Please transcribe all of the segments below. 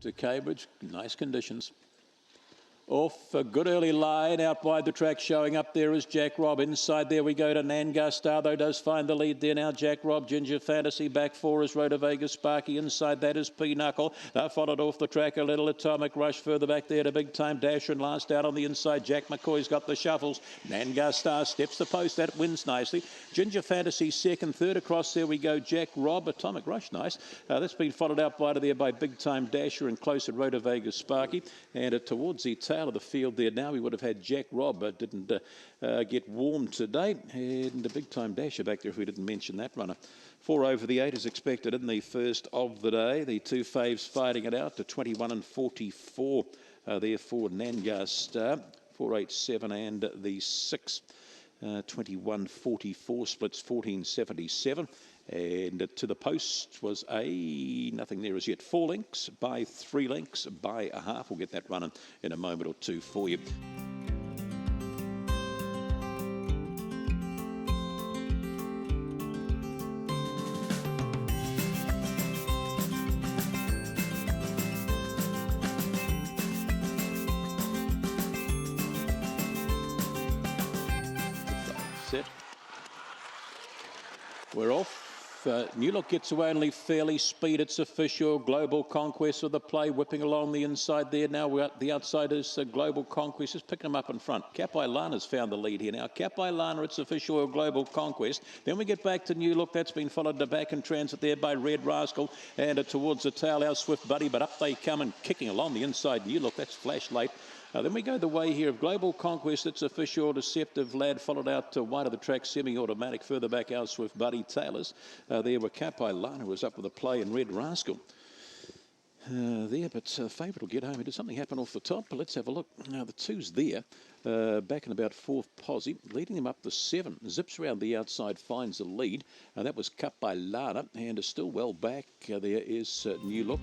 to Cambridge. Nice conditions. Off a good early line out wide the track. Showing up there is Jack Robb. Inside there we go to Nangar Star, though does find the lead there now. Jack Robb, Ginger Fantasy, back four is Rhoda Vegas Sparky. Inside that is Pinochle. Followed off the track a little Atomic Rush. Further back there to Big Time Dash, and last out on the inside Jack McCoy's got the shuffles. Nangar Star steps the post, that wins nicely. Ginger Fantasy second, third across there we go Jack Robb. Atomic Rush, nice. That's been followed out wider there by Big Time Dasher and close at Rhoda Vegas Sparky. And towards the tail of the field there now we would have had Jack Robb, but didn't get warm today, and a Big Time Dasher back there if we didn't mention that runner. 4 over the 8 is expected in the first of the day. The two faves fighting it out to 21 and 44 there for Nangar Star. 487 and the 6 21.44 splits 14.77. And to the post was a nothing there as yet. 4 lengths by 3 lengths by a half. We'll get that running in a moment or two for you. Set. We're off. New Look gets away only fairly. Speed, it's official. Global Conquest of the play, whipping along the inside there. Now we're at the outside is Global Conquest, just picking them up in front. Kapai Lana's found the lead here now. Kapai Lana, it's official. Global Conquest. Then we get back to New Look. That's been followed to back in transit there by Red Rascal. And towards the tail, our Swift Buddy. But up they come and kicking along the inside. New Look, that's flash late. Then we go the way here of Global Conquest. It's official. Deceptive Lad followed out to wide of the track, semi-automatic. Further back, our Swift Buddy Taylors. There were Kapai Lana was up with a play and Red Rascal. There, but favourite will get home. Did something happen off the top? But let's have a look. Now the two's there, back in about fourth posse, leading him up the 7. Zips around the outside, finds the lead. That was Kapai Lana, and is still well back. There is New Look.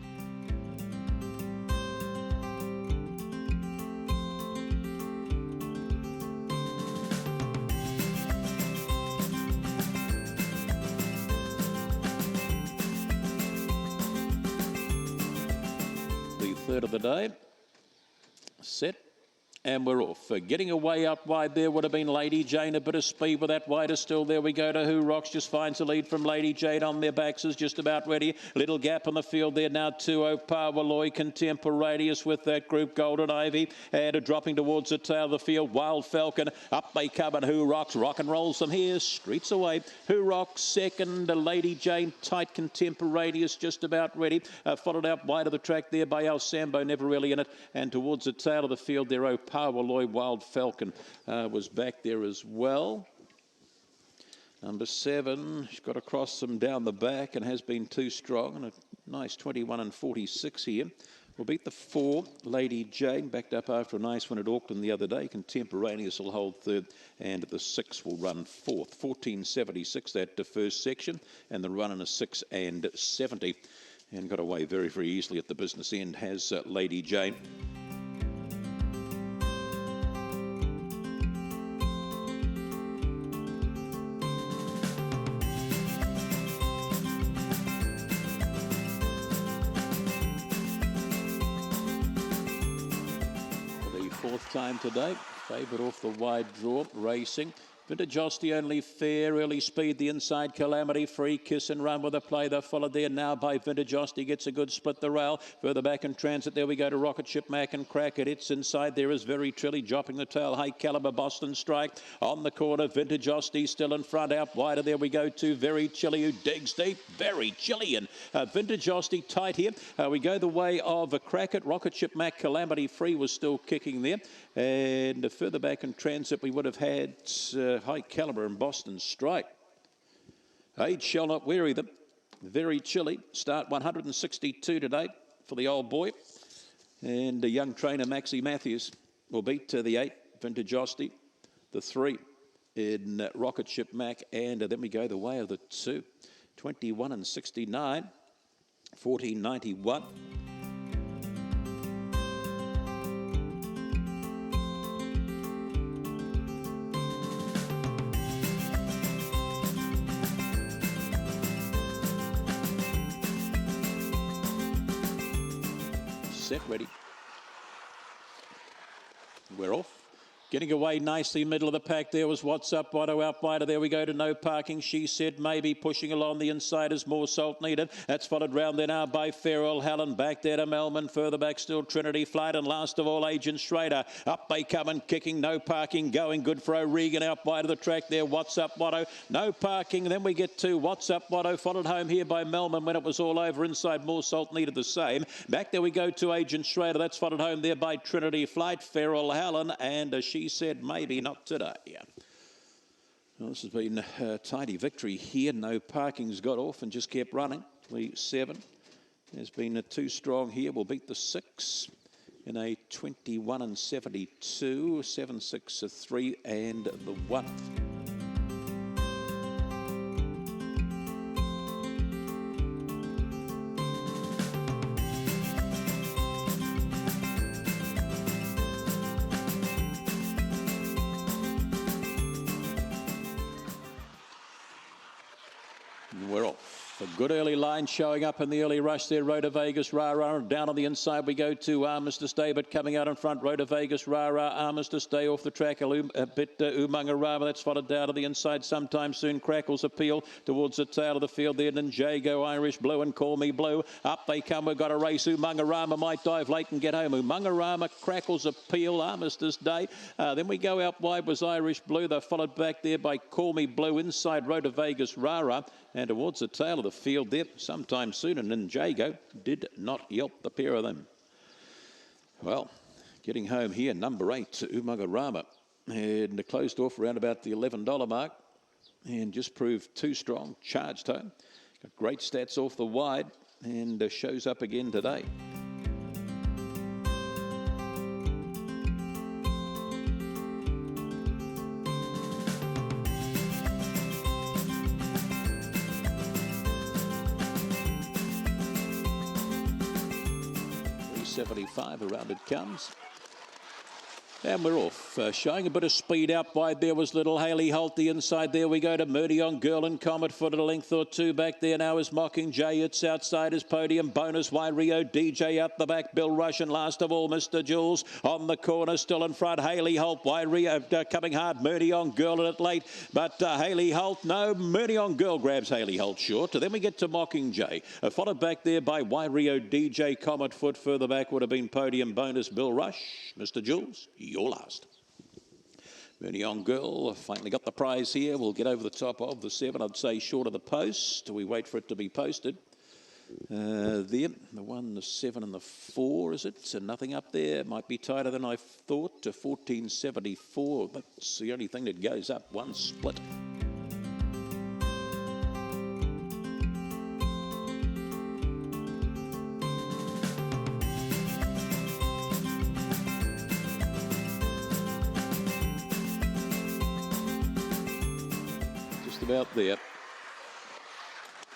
Third of the day, set, and we're off. Getting away up wide there would have been Lady Jane, a bit of speed with that wider still. There we go to Who Rocks, just finds the lead from Lady Jane on their backs, is just about ready. Little gap on the field there now, 2-0 Powerloy, Contemporaneous with that group, Golden Ivy, and dropping towards the tail of the field, Wild Falcon, up they come and Who Rocks, rock and rolls them here, streets away. Who Rocks second, Lady Jane, tight Contemporaneous, just about ready, followed out wide of the track there by El Sambo, never really in it, and towards the tail of the field there, Powerloy, Wild Falcon was back there as well. Number 7, she's got across them down the back and has been too strong, and a nice 21 and 46 here. We'll beat the 4, Lady Jane, backed up after a nice one at Auckland the other day. Contemporaneous will hold third, and the 6 will run fourth. 14.76 that first section, and the run in a 6 and 70. And got away very, very easily at the business end has Lady Jane. Fourth time today, favourite off the wide draw, racing. Vintage Hosty only fair, early speed, the inside Calamity, free kiss and run with a play. They're followed there now by Vintage Hosty, gets a good split the rail. Further back in transit, there we go to Rocket Ship Mac and Crack it. It's inside, there is Very Trilly, dropping the tail. High Caliber Boston Strike on the corner. Vintage Hosty still in front, out wider. There we go to Very Chilly, who digs deep. Very Chilly, and Vintage Hosty tight here. We go the way of a Crack it. Rocket Ship Mac, Calamity Free was still kicking there. And further back in transit, we would have had High Caliber and Boston Strike. Age shall not weary them. Very Chilly. Start 162 today for the old boy. And the young trainer Maxie Matthews will beat the 8, Vintage Hosty, the 3 in Rocket Ship Mac, and then we go the way of the 2. 21 and 69. 14.91. set, ready. We're off. Getting away nicely, middle of the pack there was What's Up, Watto out wider. There we go to No Parking. She said maybe pushing along the inside is More Salt Needed. That's followed round there now by Farrell Helen. Back there to Melman. Further back still Trinity Flight. And last of all, Agent Schrader. Up they come and kicking. No Parking going good for O'Regan out wide of the track there. What's Up, Watto. No Parking. Then we get to What's Up, Watto. Followed home here by Melman when it was all over. Inside More Salt Needed the same. Back there we go to Agent Schrader. That's followed home there by Trinity Flight. Farrell Helen. And She Said Maybe Not Today. Well, this has been a tidy victory here. No Parking's got off and just kept running. The 7 has been too strong here. Will beat the 6 in a 21 and 72, 7, 6, 3 and the 1. We're off. A good early line showing up in the early rush there. Road to Vegas, Rara. Down on the inside we go to Armistice Day, but coming out in front, Road to Vegas, Rara. Armistice Day off the track. A bit Umangarama. That's followed down to the inside sometime soon. Crackles Appeal towards the tail of the field there. Then Jago, Irish Blue and Call Me Blue. Up they come. We've got a race. Umangarama might dive late and get home. Umangarama, Crackles Appeal, Armistice Day. Then we go out wide was Irish Blue. They're followed back there by Call Me Blue. Inside Road to Vegas, Rara. And towards the tail of the field there sometime soon. And then Jago did not yelp, the pair of them. Well, getting home here, number 8, Umangarama. And closed off around about the $11 mark. And just proved too strong. Charged home. Got great stats off the wide. And shows up again today. $75 around it comes. And we're off. Showing a bit of speed out wide there was little Haley Holt. The inside there we go to Murdion Girl and Comet Foot at a length or two. Back there now is Mockingjay. It's outside as Podium Bonus. Wide Rio DJ up the back. Bill Rush and last of all Mr. Jules on the corner still in front. Haley Holt. Wide Rio coming hard. Murdion Girl at it late. But Haley Holt, no. Murdion Girl grabs Haley Holt short. Then we get to Mockingjay. Followed back there by Wide Rio DJ Comet Foot. Further back would have been Podium Bonus. Bill Rush. Mr. Jules, you're last. Murdion Girl finally got the prize here. We'll get over the top of the 7. I'd say short of the post. We wait for it to be posted. There, the 1, the 7 and the 4, is it? So nothing up there. Might be tighter than I thought to 1474. That's the only thing that goes up. One split. About there.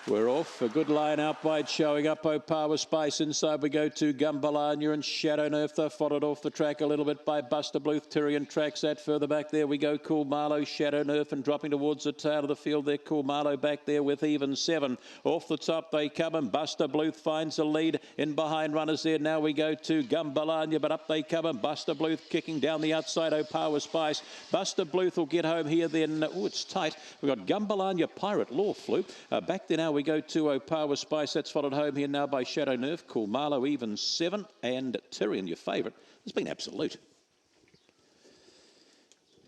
We're off. A good line out wide showing up. Power Spice. Inside we go to Gumbalanya and Shadow Nerf. They're followed off the track a little bit by Buster Bluth, Tyrion Trackside. Further back there we go Cool Marlow, Shadow Nerf, and dropping towards the tail of the field there. Cool Marlow back there with even 7. Off the top they come and Buster Bluth finds a lead in behind runners there. Now we go to Gumbalanya, but up they come and Buster Bluth kicking down the outside. Power Spice. Buster Bluth will get home here then. Oh, it's tight. We've got Gumbalanya, Pirate Law Flew. Back there now we go to Power Spice. That's followed home here now by Shadow Nerf, Cool Marlow, even 7, and Tyrion, your favourite, has been absolute.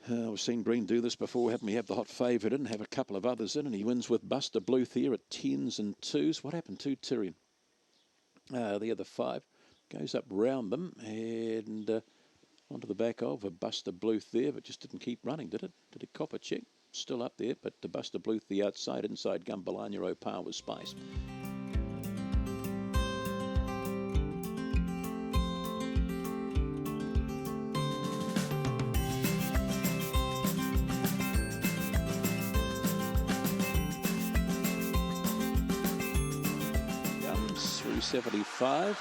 We've seen Breen do this before, haven't we? Have the hot favourite in, have a couple of others in, and he wins with Buster Bluth here at 10s and 2s. What happened to Tyrion? The other 5 goes up round them and onto the back of a Buster Bluth there, but just didn't keep running, did it? Did it cop a check? Still up there, but to Buster Bluth the outside, inside Gumbalanya, Power Spice. Comes 375.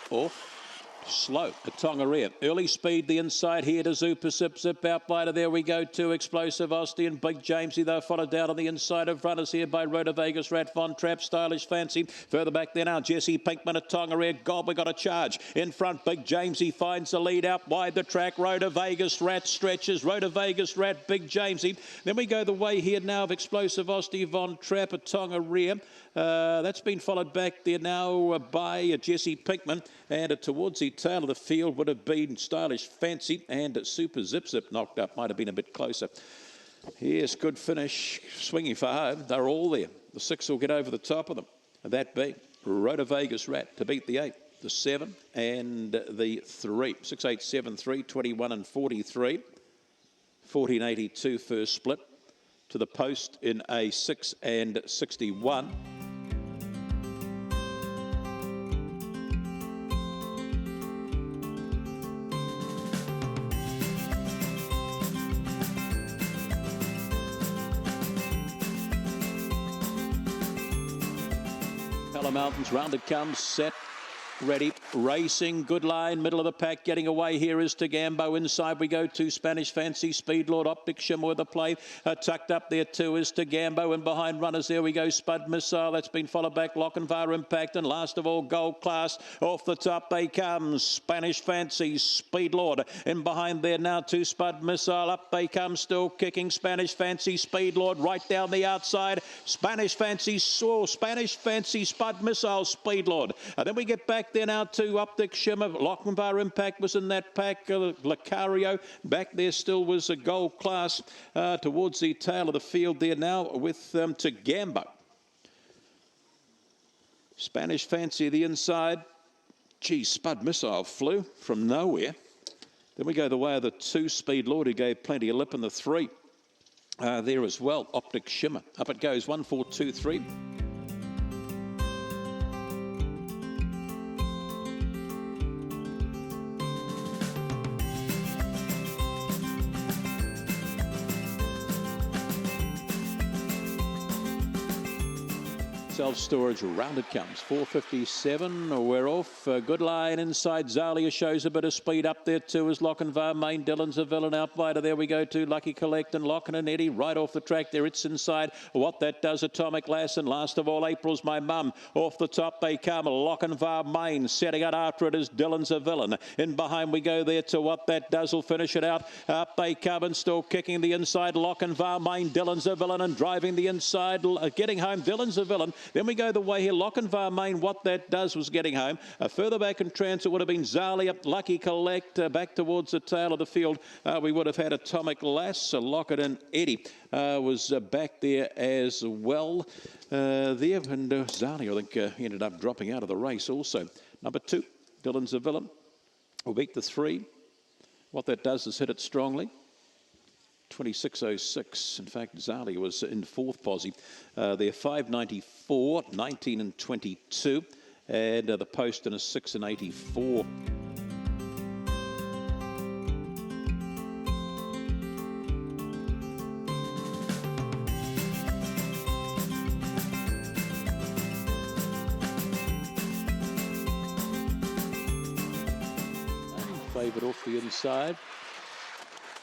Off. slow. A Tongariro. Early speed, the inside here to Zupa Zip out wider. There we go to Explosive Osty and Big Jamesy. They're followed down on the inside of runners here by Rhoda Vegas, Rat Von Trapp, Stylish Fancy. Further back there now, Jesse Pinkman, a Tongariro. God, we got a charge. In front, Big Jamesy finds the lead out wide the track. Rhoda Vegas, Rat stretches. Rhoda Vegas, Rat, Big Jamesy. Then we go the way here now of Explosive Osty, Von Trapp, a Tongariro. That's been followed back there now by Jesse Pinkman, and towards the tail of the field would have been Stylish Fancy, and Super Zip knocked up, might have been a bit closer. Yes, good finish, swinging for home. They're all there. The 6 will get over the top of them. That being Rhoda Vegas Rat to beat the 8, the 7 and the 3. 6, 8, 7, 3, 21 and 43. 1482 first split to the post in a 6 and 61. Mountains, round it comes, set, ready, racing, good line, middle of the pack, getting away here is Tagambo. Inside we go to Spanish Fancy, Speedlord, Optic Shimmer with the play. Tucked up there too is Tagambo, and behind runners there we go, Spud Missile, that's been followed back, Lochinvar Impact, and last of all Gold Class. Off the top they come, Spanish Fancy, Speedlord, and behind there now to Spud Missile, up they come, still kicking, Spanish Fancy, Speedlord, right down the outside, Spanish Fancy, Spanish Fancy, Spud Missile, Speedlord. And then we get back there now to Optic Shimmer. Lochinvar Impact was in that pack. Lucario back there still was a Gold Class towards the tail of the field there now with Tagambo. Spanish Fancy the inside. Gee, Spud Missile flew from nowhere. Then we go the way of the 2 Speedlord, who gave plenty of lip in the 3 there as well. Optic Shimmer. Up it goes, 1, 4, 2, 3. Self-storage, round it comes, 4:57, we're off. Good line inside, Zalia shows a bit of speed up there too as Lochinvar Main, Dylan's a villain out wider. There we go to Lucky Collect and Lockin and Eddie right off the track there. It's inside, what that does, Atomic Lass, and last of all April's My Mum. Off the top they come, Lochinvar Main, setting out after it is Dylan's a villain. In behind we go there to what that does, will finish it out. Up they come and still kicking the inside, Lochinvar Main, Dylan's a villain, and driving the inside, getting home, Dylan's a villain. Then we go the way here, Lochinvar Main, what that does was getting home. Further back in transit would have been Zalia, Lucky Collect, back towards the tail of the field. We would have had Atomic Lass, Lockett and Eddie was back there as well. And Zalia, I think, ended up dropping out of the race also. Number 2, Dylan's a villain, will beat the 3. What that does is hit it strongly. 26.06. In fact, Zalia was in 4th posse. They're 5.94, 19 and 22. And the post in a 6 and 84. Favourite off the inside.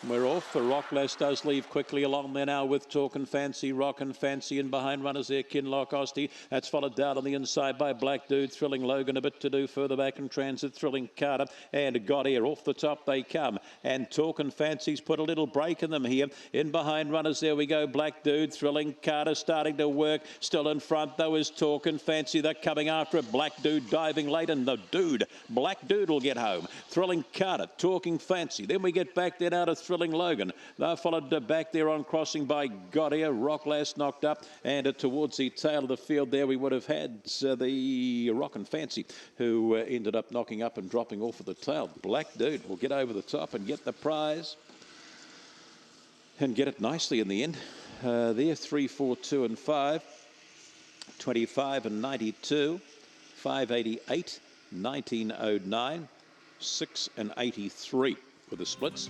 We're off. The Rock Lass does leave quickly along there now with Talkin' Fancy, Rockin' Fancy, and behind runners there, Kinlock Osty. That's followed down on the inside by Black Dude, Thrilling Logan, a bit to do further back in transit, Thrilling Carter, and Got Air. Off the top they come, and Talkin' Fancy's put a little break in them here. In behind runners, there we go, Black Dude, Thrilling Carter starting to work. Still in front though is Talkin' Fancy. They're coming after it. Black Dude diving late, and the Dude, Black Dude will get home. Thrilling Carter, Talking Fancy. Then we get back there now to Thrilling Logan. They're followed back there on crossing by Godia. Rock Lass knocked up, and towards the tail of the field there we would have had the Rockin' Fancy, who ended up knocking up and dropping off at the tail. Black Dude will get over the top and get the prize and get it nicely in the end. There 3, 4, 2 and 5, 25 and 92, 588, 1909, 6 and 83 with the splits.